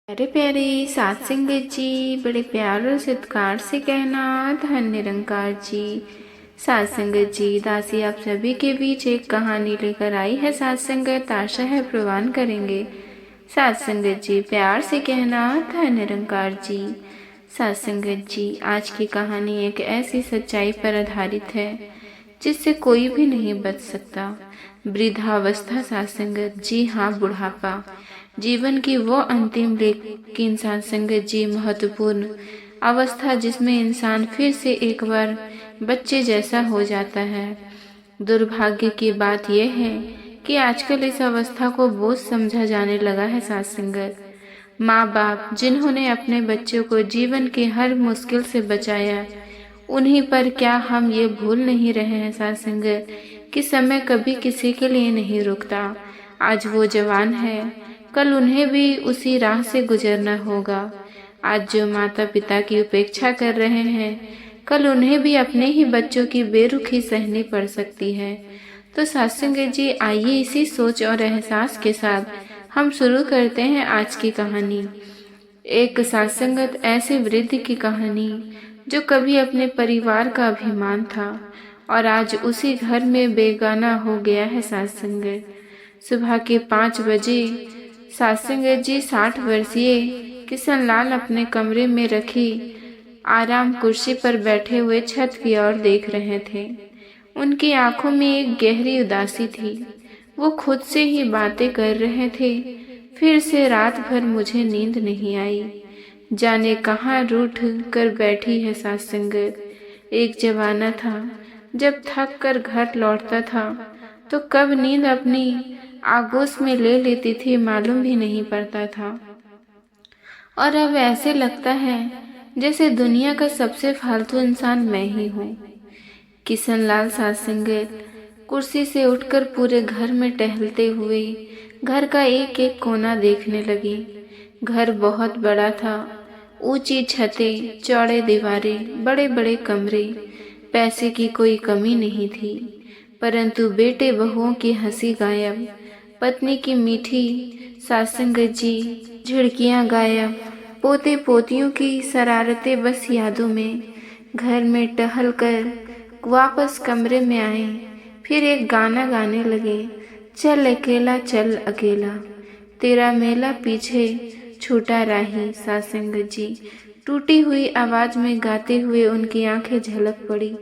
प्यारे प्यारे सात संगत जी, बड़े प्यार और सत्कार से कहना धन निरंकार जी। सात संगत जी, दासी आप सभी के बीच एक कहानी लेकर आई है। सात संगत आशा है प्रवान करेंगे। सात संगत जी, प्यार से कहना धन निरंकार जी। सात संगत जी, आज की कहानी एक ऐसी सच्चाई पर आधारित है जिससे कोई भी नहीं बच सकता। वृद्धावस्था। सात संगत जी, हाँ, बुढ़ापा जीवन की वो अंतिम लेकिन सात संगत जी महत्वपूर्ण अवस्था जिसमें इंसान फिर से एक बार बच्चे जैसा हो जाता है। दुर्भाग्य की बात यह है कि आजकल इस अवस्था को बोझ समझा जाने लगा है। सात संगत, माँ बाप जिन्होंने अपने बच्चों को जीवन के हर मुश्किल से बचाया, उन्हीं पर क्या हम ये भूल नहीं रहे हैं सात संगत कि समय कभी किसी के लिए नहीं रुकता। आज वो जवान है, कल उन्हें भी उसी राह से गुजरना होगा। आज जो माता पिता की उपेक्षा कर रहे हैं, कल उन्हें भी अपने ही बच्चों की बेरुखी सहनी पड़ सकती है। तो सत्संग जी, आइए इसी सोच और एहसास के साथ हम शुरू करते हैं आज की कहानी। एक सत्संगत ऐसे वृद्ध की कहानी जो कभी अपने परिवार का अभिमान था और आज उसी घर में बेगाना हो गया है। सत्संगत, सुबह के 5 बजे सत्संगत जी 60 वर्षीय किशन लाल अपने कमरे में रखी आराम कुर्सी पर बैठे हुए छत की ओर देख रहे थे। उनकी आंखों में एक गहरी उदासी थी। वो खुद से ही बातें कर रहे थे, फिर से रात भर मुझे नींद नहीं आई, जाने कहाँ रूठ कर बैठी है सत्संगत। एक जमाना था जब थक कर घर लौटता था तो कब नींद अपनी आगोश में ले लेती थी मालूम भी नहीं पड़ता था, और अब ऐसे लगता है जैसे दुनिया का सबसे फालतू इंसान मैं ही हूँ। किशन लाल सत्संगत कुर्सी से उठकर पूरे घर में टहलते हुए घर का एक एक कोना देखने लगी। घर बहुत बड़ा था, ऊंची छतें, चौड़े दीवारें, बड़े बड़े कमरे। पैसे की कोई कमी नहीं थी, परंतु बेटे बहुओं की हंसी गायब, पत्नी की मीठी सत्संगत जी झिड़कियां गायब, पोते पोतियों की शरारतें बस यादों में। घर में टहल कर वापस कमरे में आए, फिर एक गाना गाने लगे, चल अकेला चल अकेला, तेरा मेला पीछे छूटा राही। सत्संगत जी टूटी हुई आवाज में गाते हुए उनकी आंखें झलक पड़ी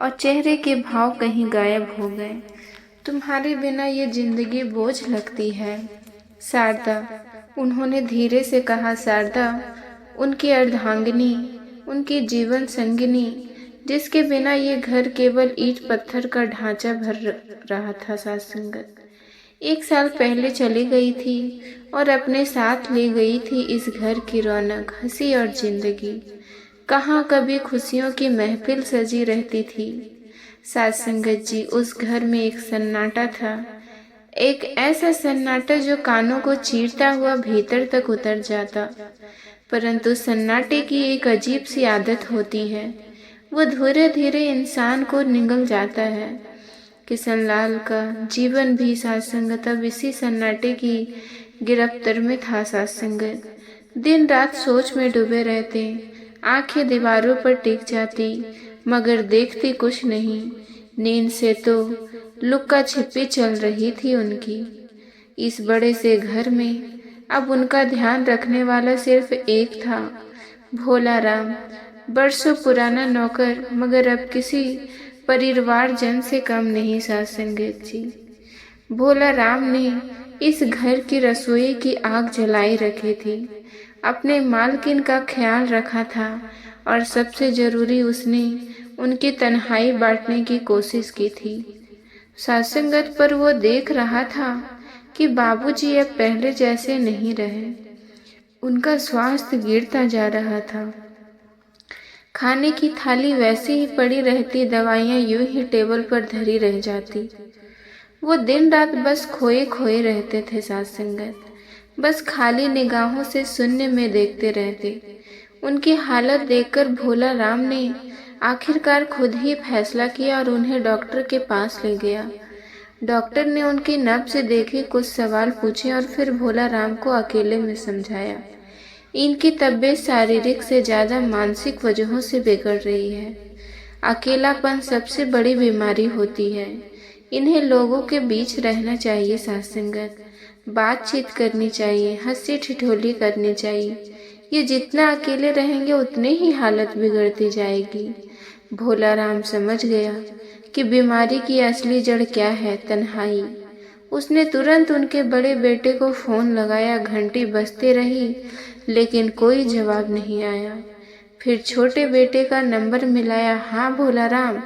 और चेहरे के भाव कहीं गायब हो गए। तुम्हारे बिना ये जिंदगी बोझ लगती है शारदा, उन्होंने धीरे से कहा। शारदा उनकी अर्धांगिनी, उनकी जीवन संगिनी, जिसके बिना ये घर केवल ईंट पत्थर का ढांचा भर रहा था। सत्संगत 1 साल पहले चली गई थी और अपने साथ ले गई थी इस घर की रौनक, हंसी और जिंदगी। कहाँ कभी खुशियों की महफिल सजी रहती थी। सत्संगत जी, उस घर में एक सन्नाटा था, एक ऐसा सन्नाटा जो कानों को चीरता हुआ भीतर तक उतर जाता। परंतु सन्नाटे की एक अजीब सी आदत होती है, वो धीरे धीरे इंसान को निगल जाता है। किशन लाल का जीवन भी सत्संगत अब इसी सन्नाटे की गिरफ्तार में था। सत्संगत दिन रात सोच में डूबे रहते, आंखें दीवारों पर टिक जाती मगर देखती कुछ नहीं। नींद से तो लुक्का छिपी चल रही थी उनकी। इस बड़े से घर में अब उनका ध्यान रखने वाला सिर्फ एक था, भोला राम, बरसों पुराना नौकर, मगर अब किसी परिवारजन से कम नहीं। सत्संगत जी, भोला राम ने इस घर की रसोई की आग जलाई रखी थी, अपने मालकिन का ख्याल रखा था और सबसे जरूरी उसने उनकी तन्हाई बांटने की कोशिश की थी। सत्संगत पर वो देख रहा था कि बाबूजी अब पहले जैसे नहीं रहे, उनका स्वास्थ्य गिरता जा रहा था। खाने की थाली वैसे ही पड़ी रहती, दवाइयाँ यूं ही टेबल पर धरी रह जाती। वो दिन रात बस खोए खोए रहते थे। सत्संगत बस खाली निगाहों से शून्य में देखते रहते। उनकी हालत देखकर भोला राम ने आखिरकार खुद ही फैसला किया और उन्हें डॉक्टर के पास ले गया। डॉक्टर ने उनकी नब्ज देखे, कुछ सवाल पूछे और फिर भोला राम को अकेले में समझाया इनकी तबीयत शारीरिक से ज़्यादा मानसिक वजहों से बिगड़ रही है। अकेलापन सबसे बड़ी बीमारी होती है। इन्हें लोगों के बीच रहना चाहिए, साथ संगत, बातचीत करनी चाहिए, हंसी ठिठोली करनी चाहिए। ये जितना अकेले रहेंगे उतने ही हालत बिगड़ती जाएगी। भोला राम समझ गया कि बीमारी की असली जड़ क्या है, तन्हाई। उसने तुरंत उनके बड़े बेटे को फोन लगाया। घंटी बजती रही लेकिन कोई जवाब नहीं आया। फिर छोटे बेटे का नंबर मिलाया। हाँ भोला राम,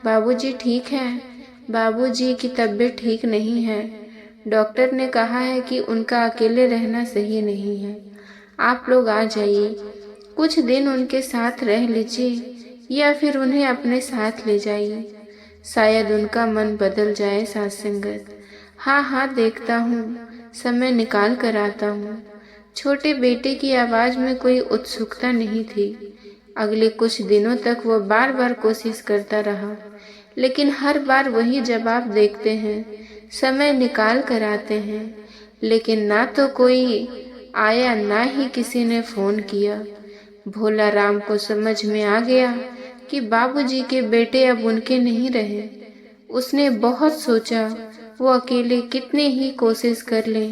बाबूजी ठीक है। बाबूजी की तबीयत ठीक नहीं है। डॉक्टर ने कहा है कि उनका अकेले रहना सही नहीं है। आप लोग आ जाइए, कुछ दिन उनके साथ रह लीजिए या फिर उन्हें अपने साथ ले जाइए, शायद उनका मन बदल जाए। साथ संगत, हाँ हाँ देखता हूँ, समय निकाल कर आता हूँ। छोटे बेटे की आवाज में कोई उत्सुकता नहीं थी। अगले कुछ दिनों तक वो बार बार कोशिश करता रहा, लेकिन हर बार वही जवाब देखते हैं, समय निकाल कर आते हैं। लेकिन ना तो कोई आया, ना ही किसी ने फोन किया। भोला राम को समझ में आ गया कि बाबूजी के बेटे अब उनके नहीं रहे। उसने बहुत सोचा, वो अकेले कितनी ही कोशिश कर ले,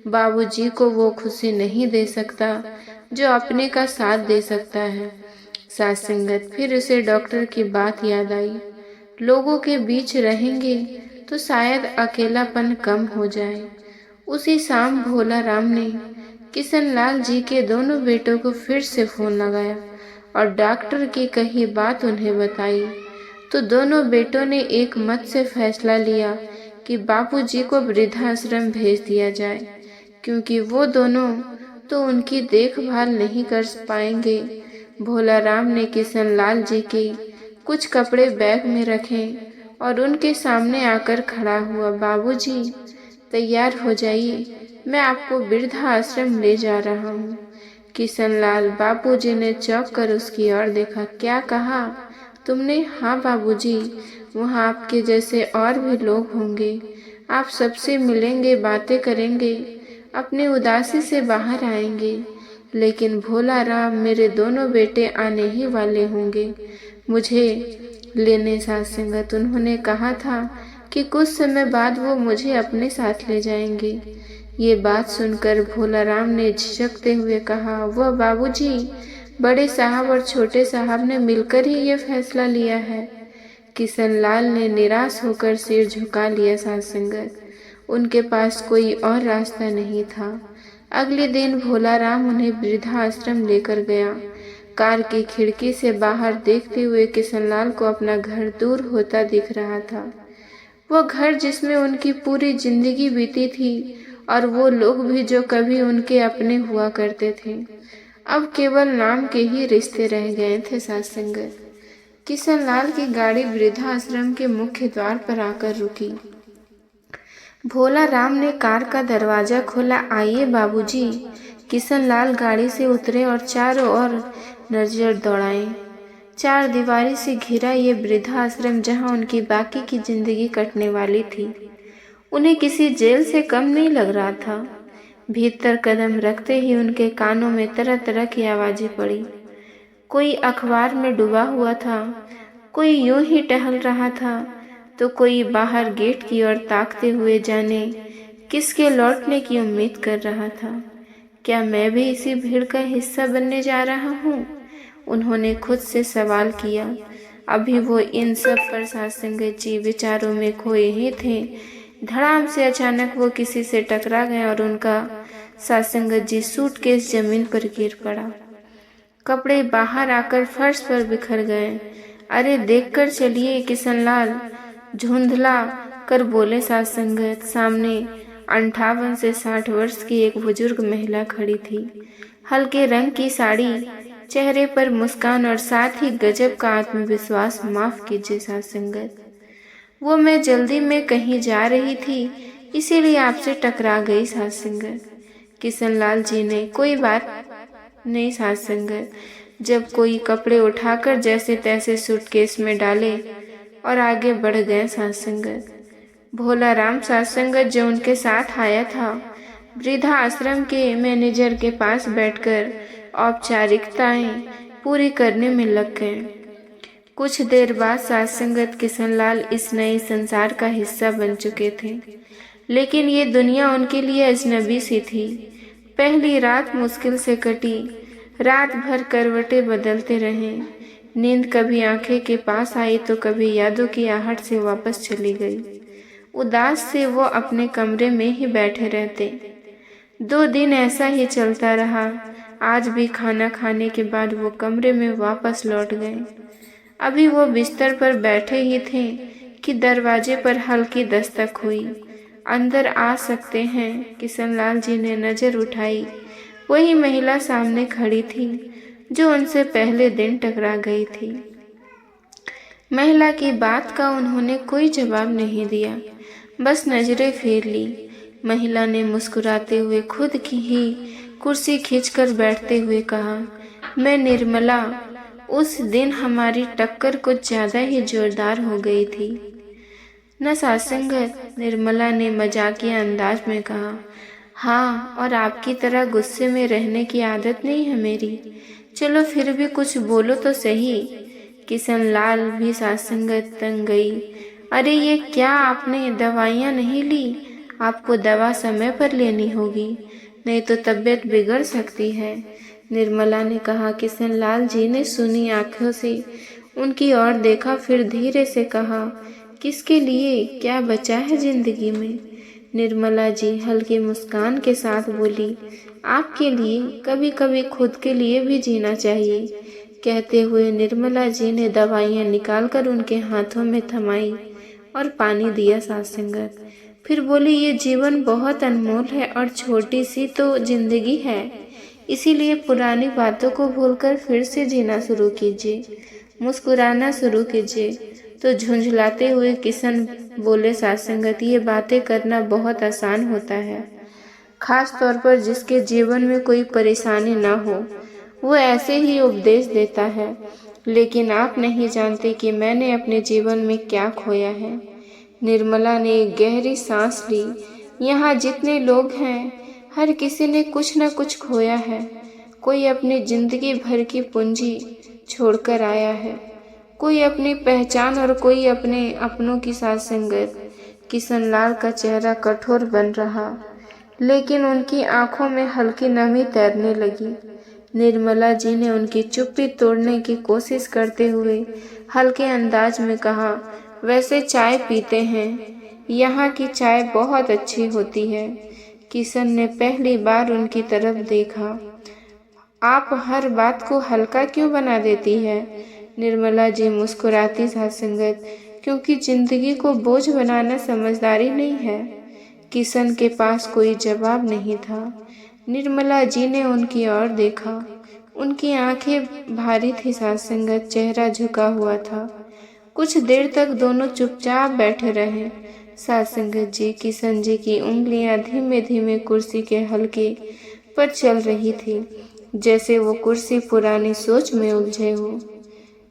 बाबूजी को वो खुशी नहीं दे सकता जो अपने का साथ दे सकता है। साथ संगत, फिर उसे डॉक्टर की बात याद आई। लोगों के बीच रहेंगे तो शायद अकेलापन कम हो जाए। उसी शाम भोला राम ने किशनलाल जी के दोनों बेटों को फिर से फोन लगाया और डॉक्टर की कही बात उन्हें बताई। तो दोनों बेटों ने एक मत से फैसला लिया कि बाबूजी को वृद्धाश्रम भेज दिया जाए, क्योंकि वो दोनों तो उनकी देखभाल नहीं कर पाएंगे। भोला राम ने किशनलाल जी के कुछ कपड़े बैग में रखे और उनके सामने आकर खड़ा हुआ। बाबूजी, तैयार हो जाइए, मैं आपको वृद्धाश्रम ले जा रहा हूँ। किशनलाल बाबूजी ने चौंक कर उसकी ओर देखा। क्या कहा तुमने? हाँ बाबूजी, वहाँ आपके जैसे और भी लोग होंगे, आप सबसे मिलेंगे, बातें करेंगे, अपनी उदासी से बाहर आएंगे। लेकिन भोला राम, मेरे दोनों बेटे आने ही वाले होंगे मुझे लेने। साथ संगत, उन्होंने कहा था कि कुछ समय बाद वो मुझे अपने साथ ले जाएंगे। ये बात सुनकर भोला राम ने झिझकते हुए कहा, वह बाबूजी, बड़े साहब और छोटे साहब ने मिलकर ही ये फैसला लिया है। किशनलाल ने निराश होकर सिर झुका लिया। साथ संगत, उनके पास कोई और रास्ता नहीं था। अगले दिन भोला राम उन्हें वृद्धाश्रम लेकर गया। कार की खिड़की से बाहर देखते हुए किशनलाल को अपना घर दूर होता दिख रहा था। वो घर जिसमें उनकी पूरी जिंदगी बीती थी और वो लोग भी जो कभी उनके अपने हुआ करते थे, अब केवल नाम के ही रिश्ते रह गए थे। साथ संगत, किशनलाल की गाड़ी वृद्धाश्रम के मुख्य द्वार पर आकर रुकी। भोला राम ने कार का दरवाजा खोला। आइए बाबूजी। किशनलाल गाड़ी से उतरे और चारों ओर नजर दौड़ाए। चार दीवारी से घिरा ये वृद्धाश्रम, जहां उनकी बाकी की जिंदगी कटने वाली थी, उन्हें किसी जेल से कम नहीं लग रहा था। भीतर कदम रखते ही उनके कानों में तरह तरह की आवाजें पड़ी। कोई अखबार में डूबा हुआ था, कोई यूं ही टहल रहा था, तो कोई बाहर गेट की ओर ताकते हुए जाने किसके लौटने की उम्मीद कर रहा था। क्या मैं भी इसी भीड़ का हिस्सा बनने जा रहा हूँ? उन्होंने खुद से सवाल किया। अभी वो इन सब पर साथ संगत जी विचारों में खोए ही थे। धड़ाम से अचानक वो किसी से टकरा गए और उनका साथ संगत जी सूटकेस जमीन पर गिर पड़ा। कपड़े बाहर आकर फर्श पर बिखर गए। अरे देखकर चलिए किशनलाल, झुंझला कर बोले साथ संगत। सामने 58 से 60 वर्ष की एक बुजुर्ग महिला खड़ी थी। हल्के रंग की साड़ी, चेहरे पर मुस्कान और साथ ही गजब का आत्मविश्वास। माफ कीजिए साथ संगत, वो मैं जल्दी में कहीं जा रही थी, इसीलिए आपसे टकरा गई। साथ संगत, किशनलाल जी ने कोई बात नहीं साथ संगत, जब कोई कपड़े उठाकर जैसे तैसे सूटकेस में डाले और आगे बढ़ गए। साथ संगत, भोला राम साथ संगत जो उनके साथ आया था, वृद्धाश्रम के मैनेजर के पास बैठकर औपचारिकताएं पूरी करने में लग गए। कुछ देर बाद साथ-संगत किशनलाल इस नए संसार का हिस्सा बन चुके थे, लेकिन ये दुनिया उनके लिए अजनबी सी थी। पहली रात मुश्किल से कटी। रात भर करवटें बदलते रहे। नींद कभी आंखें के पास आई तो कभी यादों की आहट से वापस चली गई। उदास से वो अपने कमरे में ही बैठे रहते। 2 दिन ऐसा ही चलता रहा। आज भी खाना खाने के बाद वो कमरे में वापस लौट गए। अभी वो बिस्तर पर बैठे ही थे कि दरवाजे पर हल्की दस्तक हुई। अंदर आ सकते हैं? किशनलाल जी ने नजर उठाई। वही महिला सामने खड़ी थी जो उनसे पहले दिन टकरा गई थी। महिला की बात का उन्होंने कोई जवाब नहीं दिया, बस नजरें फेर ली। महिला ने मुस्कुराते हुए खुद की ही कुर्सी खींचकर बैठते हुए कहा, मैं निर्मला। उस दिन हमारी टक्कर कुछ ज्यादा ही जोरदार हो गई थी न सासंगत? निर्मला ने मजाकिया अंदाज में कहा। हाँ, और आपकी तरह गुस्से में रहने की आदत नहीं है मेरी। चलो फिर भी कुछ बोलो तो सही। किशनलाल भी सासंगत तंग गई। अरे ये क्या, आपने दवाइयाँ नहीं ली? आपको दवा समय पर लेनी होगी, नहीं तो तबीयत बिगड़ सकती है, निर्मला ने कहा। किशनलाल जी ने सुनी आंखों से उनकी ओर देखा, फिर धीरे से कहा, किसके लिए? क्या बचा है जिंदगी में? निर्मला जी हल्की मुस्कान के साथ बोली, आपके लिए। कभी कभी खुद के लिए भी जीना चाहिए। कहते हुए निर्मला जी ने दवाइयाँ निकालकर उनके हाथों में थमाई और पानी दिया सासंगत। फिर बोली, ये जीवन बहुत अनमोल है और छोटी सी तो जिंदगी है, इसीलिए पुरानी बातों को भूलकर फिर से जीना शुरू कीजिए, मुस्कुराना शुरू कीजिए। तो झुंझलाते हुए किशन बोले, सासंगत, ये बातें करना बहुत आसान होता है, खास तौर पर जिसके जीवन में कोई परेशानी ना हो, वो ऐसे ही उपदेश देता है। लेकिन आप नहीं जानते कि मैंने अपने जीवन में क्या खोया है। निर्मला ने एक गहरी सांस ली। यहाँ जितने लोग हैं, हर किसी ने कुछ न कुछ खोया है। कोई अपनी जिंदगी भर की पूंजी छोड़कर आया है, कोई अपनी पहचान और कोई अपने अपनों की साथ संगत। किशनलाल का चेहरा कठोर बन रहा, लेकिन उनकी आंखों में हल्की नमी तैरने लगी। निर्मला जी ने उनकी चुप्पी तोड़ने की कोशिश करते हुए हल्के अंदाज में कहा, वैसे चाय पीते हैं? यहाँ की चाय बहुत अच्छी होती है। किशन ने पहली बार उनकी तरफ देखा। आप हर बात को हल्का क्यों बना देती है? निर्मला जी मुस्कुराती सासंगत, क्योंकि जिंदगी को बोझ बनाना समझदारी नहीं है। किशन के पास कोई जवाब नहीं था। निर्मला जी ने उनकी ओर देखा। उनकी आंखें भारी थी सासंगत, चेहरा झुका हुआ था। कुछ देर तक दोनों चुपचाप बैठे रहे। सासंगत जी, किशन जी की उंगलियां धीमे धीमे कुर्सी के हल्के पर चल रही थी, जैसे वो कुर्सी पुरानी सोच में उलझे हो।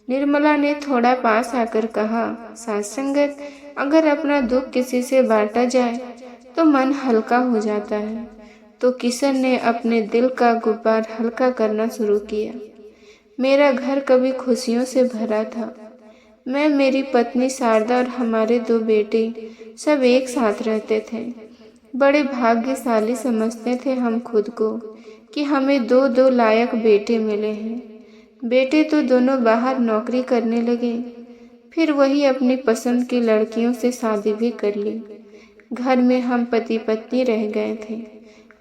निर्मला ने थोड़ा पास आकर कहा, सासंगत, अगर अपना दुख किसी से बांटा जाए तो मन हल्का हो जाता है। तो किशन ने अपने दिल का गुब्बार हल्का करना शुरू किया। मेरा घर कभी खुशियों से भरा था। मैं, मेरी पत्नी शारदा और हमारे 2 बेटे सब एक साथ रहते थे। बड़े भाग्यशाली समझते थे हम खुद को कि हमें 2 लायक बेटे मिले हैं। बेटे तो दोनों बाहर नौकरी करने लगे, फिर वही अपनी पसंद की लड़कियों से शादी भी कर ली। घर में हम पति पत्नी रह गए थे,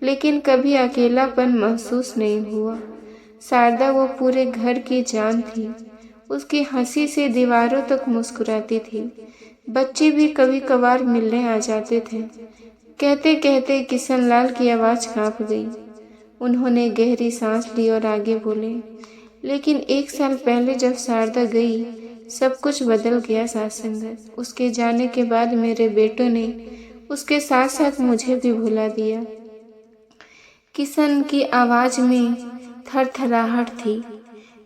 लेकिन कभी अकेलापन महसूस नहीं हुआ। शारदा वो पूरे घर की जान थी। उसकी हंसी से दीवारों तक मुस्कुराती थी। बच्चे भी कभी कभार मिलने आ जाते थे। कहते कहते किशनलाल की आवाज़ कांप गई। उन्होंने गहरी सांस ली और आगे बोले, लेकिन 1 साल पहले जब शारदा गई, सब कुछ बदल गया सासंगत। उसके जाने के बाद मेरे बेटों ने उसके साथ साथ मुझे भी भुला दिया। किशन की आवाज़ में थरथराहट थी।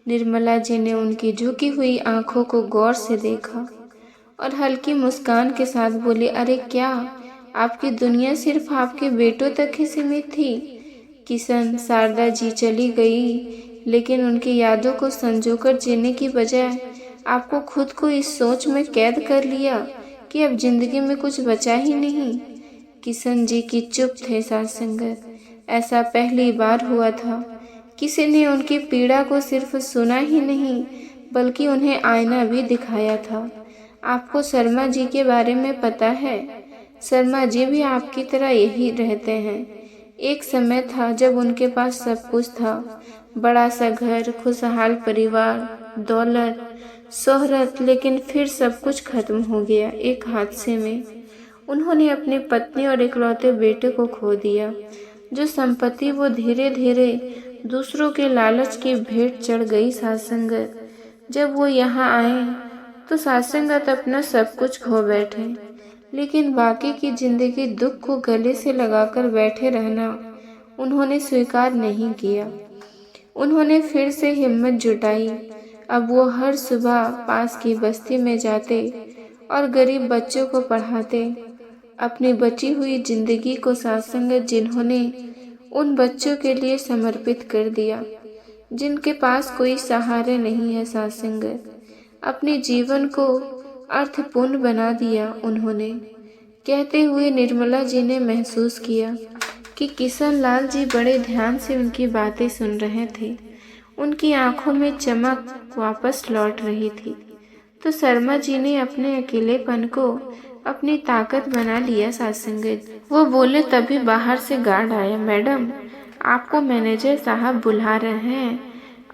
निर्मला जी ने उनकी झुकी हुई आंखों को गौर से देखा और हल्की मुस्कान के साथ बोली, अरे क्या, आपकी दुनिया सिर्फ आपके बेटों तक ही सीमित थी। किशन, शारदा जी चली गई, लेकिन उनकी यादों को संजोकर जीने की बजाय आपको खुद को इस सोच में कैद कर लिया कि अब जिंदगी में कुछ बचा ही नहीं। किशन जी की चुप थे साथ संगत। ऐसा पहली बार हुआ था। किसी ने उनकी पीड़ा को सिर्फ सुना ही नहीं, बल्कि उन्हें आईना भी दिखाया था। आपको शर्मा जी के बारे में पता है? शर्मा जी भी आपकी तरह यही रहते हैं। एक समय था जब उनके पास सब कुछ था, बड़ा सा घर, खुशहाल परिवार, दौलत, शोहरत, लेकिन फिर सब कुछ खत्म हो गया एक हादसे में। उन्होंने अपनी पत्नी और इकलौते बेटे को खो दिया। जो संपत्ति वो धीरे धीरे दूसरों के लालच की भेंट चढ़ गई सासंगत। जब वो यहाँ आए तो सासंगत अपना सब कुछ खो बैठे, लेकिन बाकी की जिंदगी दुख को गले से लगाकर बैठे रहना उन्होंने स्वीकार नहीं किया। उन्होंने फिर से हिम्मत जुटाई। अब वो हर सुबह पास की बस्ती में जाते और गरीब बच्चों को पढ़ाते। अपनी बची हुई जिंदगी को सासंगत जिन्होंने उन बच्चों के लिए समर्पित कर दिया जिनके पास कोई सहारे नहीं है। सासंगत अपने जीवन को अर्थपूर्ण बना दिया उन्होंने। कहते हुए निर्मला जी ने महसूस किया कि किशन लाल जी बड़े ध्यान से उनकी बातें सुन रहे थे। उनकी आंखों में चमक वापस लौट रही थी। तो शर्मा जी ने अपने अकेलेपन को अपनी ताकत बना लिया। सासंगत वो बोले, तभी बाहर से गार्ड आया। मैडम, आपको मैनेजर साहब बुला रहे हैं,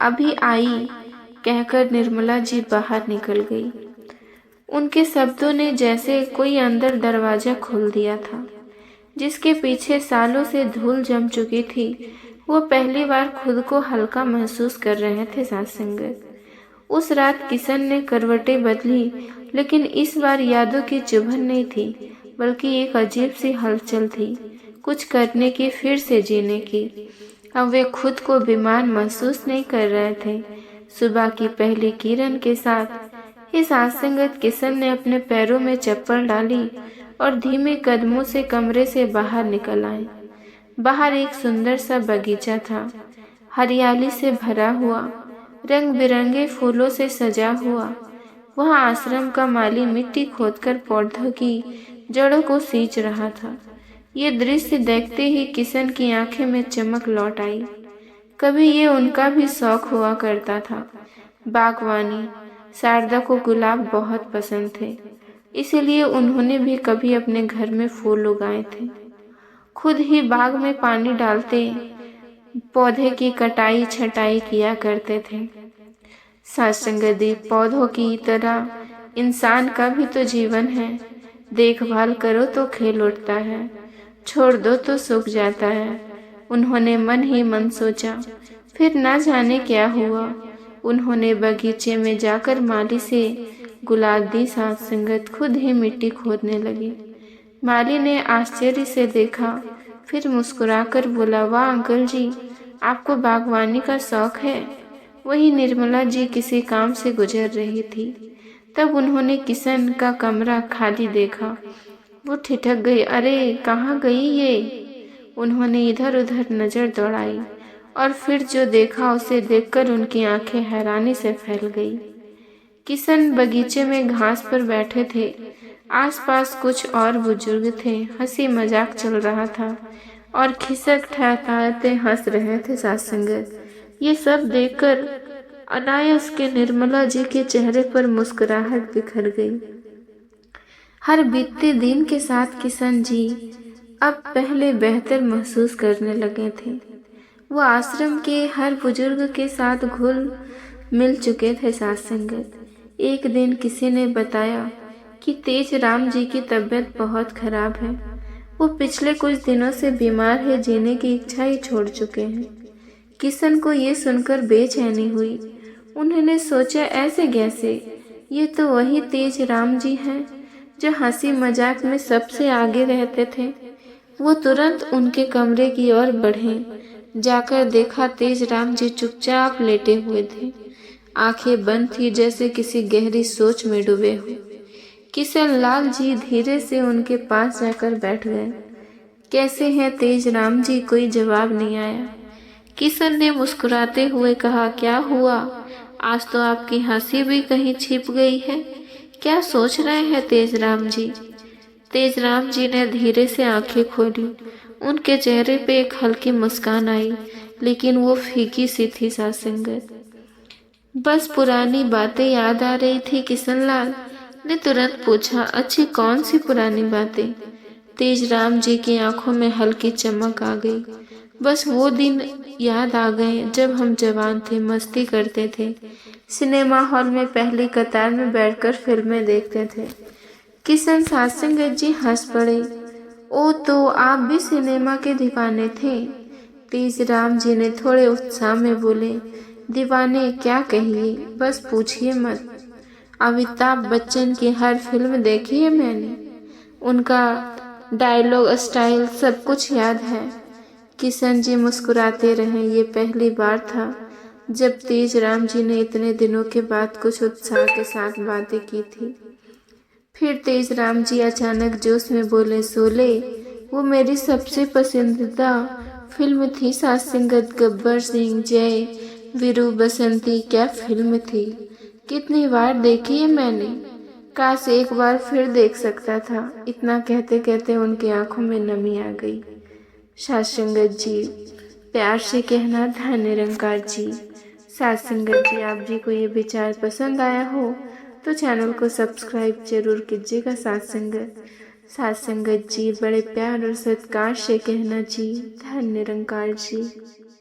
अभी आई, कहकर निर्मला जी बाहर निकल गई। उनके शब्दों ने जैसे कोई अंदर दरवाजा खोल दिया था, जिसके पीछे सालों से धूल जम चुकी थी। वो पहली बार खुद को हल्का महसूस कर रहे थे। सासंगत उस रात किशन ने करवटें बदली, लेकिन इस बार यादों की चुभन नहीं थी, बल्कि एक अजीब सी हलचल थी, कुछ करने की, फिर से जीने की। अब वे खुद को बीमार महसूस नहीं कर रहे थे। सुबह की पहली किरण के साथ ही सासंगत किशन ने अपने पैरों में चप्पल डाली और धीमे कदमों से कमरे से बाहर निकल आए। बाहर एक सुंदर सा बगीचा था, हरियाली से भरा हुआ, रंग बिरंगे फूलों से सजा हुआ। वहाँ आश्रम का माली मिट्टी खोदकर पौधों की जड़ों को सींच रहा था। ये दृश्य देखते ही किशन की आंखें में चमक लौट आई। कभी ये उनका भी शौक हुआ करता था, बागवानी। शारदा को गुलाब बहुत पसंद थे, इसीलिए उन्होंने भी कभी अपने घर में फूल उगाए थे। खुद ही बाग में पानी डालते, पौधे की कटाई छटाई किया करते थे। सासंगत पौधों की तरह इंसान का भी तो जीवन है। देखभाल करो तो खिल उठता है, छोड़ दो तो सूख जाता है। उन्होंने मन ही मन सोचा। फिर ना जाने क्या हुआ, उन्होंने बगीचे में जाकर माली से गुलाब दी। सासंगत खुद ही मिट्टी खोदने लगी। माली ने आश्चर्य से देखा, फिर मुस्कुराकर बोला, वाह अंकल जी, आपको बागवानी का शौक है। वही निर्मला जी किसी काम से गुजर रही थी। तब उन्होंने किशन का कमरा खाली देखा। वो ठिठक गई, अरे कहाँ गई ये? उन्होंने इधर उधर नजर दौड़ाई और फिर जो देखा उसे देखकर उनकी आंखें हैरानी से फैल गई। किशन बगीचे में घास पर बैठे थे। आसपास कुछ और बुजुर्ग थे। हंसी मजाक चल रहा था और खिसक ठहाते हंस रहे थे। सासंगत ये सब देखकर अनायास के निर्मला जी के चेहरे पर मुस्कुराहट बिखर गई। हर बीतते दिन के साथ किशन जी अब पहले बेहतर महसूस करने लगे थे। वो आश्रम के हर बुजुर्ग के साथ घुल मिल चुके थे। सासंगत एक दिन किसी ने बताया कि तेज राम जी की तबीयत बहुत खराब है। वो पिछले कुछ दिनों से बीमार है, जीने की इच्छा ही छोड़ चुके हैं। किशन को ये सुनकर बेचैनी हुई। उन्होंने सोचा, ऐसे कैसे? ये तो वही तेज राम जी हैं जो हंसी मजाक में सबसे आगे रहते थे। वो तुरंत उनके कमरे की ओर बढ़े। जाकर देखा तेज राम जी चुपचाप लेटे हुए थे, आंखें बंद थी, जैसे किसी गहरी सोच में डूबे हुए। किशन लाल जी धीरे से उनके पास जाकर बैठ गए। कैसे हैं तेज राम जी? कोई जवाब नहीं आया। किशन ने मुस्कुराते हुए कहा, क्या हुआ? आज तो आपकी हंसी भी कहीं छिप गई है। क्या सोच रहे हैं तेज राम जी? तेज राम जी ने धीरे से आंखें खोली। उनके चेहरे पे एक हल्की मुस्कान आई, लेकिन वो फीकी सी थी साथ संगत। बस पुरानी बातें याद आ रही थी। किशनलाल ने तुरंत पूछा, अच्छी कौन सी पुरानी बातें? तेज राम जी की आंखों में हल्की चमक आ गई। बस वो दिन याद आ गए जब हम जवान थे, मस्ती करते थे, सिनेमा हॉल में पहली कतार में बैठकर फिल्में देखते थे। किशन सासंगत जी हंस पड़े। ओ, तो आप भी सिनेमा के दीवाने थे? तेज राम जी ने थोड़े उत्साह में बोले, दीवाने क्या कहिए, बस पूछिए मत। अमिताभ बच्चन की हर फिल्म देखी है मैंने। उनका डायलॉग, स्टाइल, सब कुछ याद है। किशन जी मुस्कुराते रहे। ये पहली बार था जब तेज राम जी ने इतने दिनों के बाद कुछ उत्साह के साथ बातें की थी। फिर तेज राम जी अचानक जोश में बोले, शोले वो मेरी सबसे पसंदीदा फिल्म थी। सास संगत, गब्बर सिंह, जय, वीरू, बसंती, क्या फिल्म थी। कितनी बार देखी है मैंने। काश एक बार फिर देख सकता था। इतना कहते कहते उनकी आंखों में नमी आ गई। सास संगत जी प्यार से कहना, धन निरंकार जी। सास संगत जी, आप जी को ये विचार पसंद आया हो तो चैनल को सब्सक्राइब जरूर कीजिएगा। सास संगत जी बड़े प्यार और सत्कार से कहना जी, धन निरंकार जी।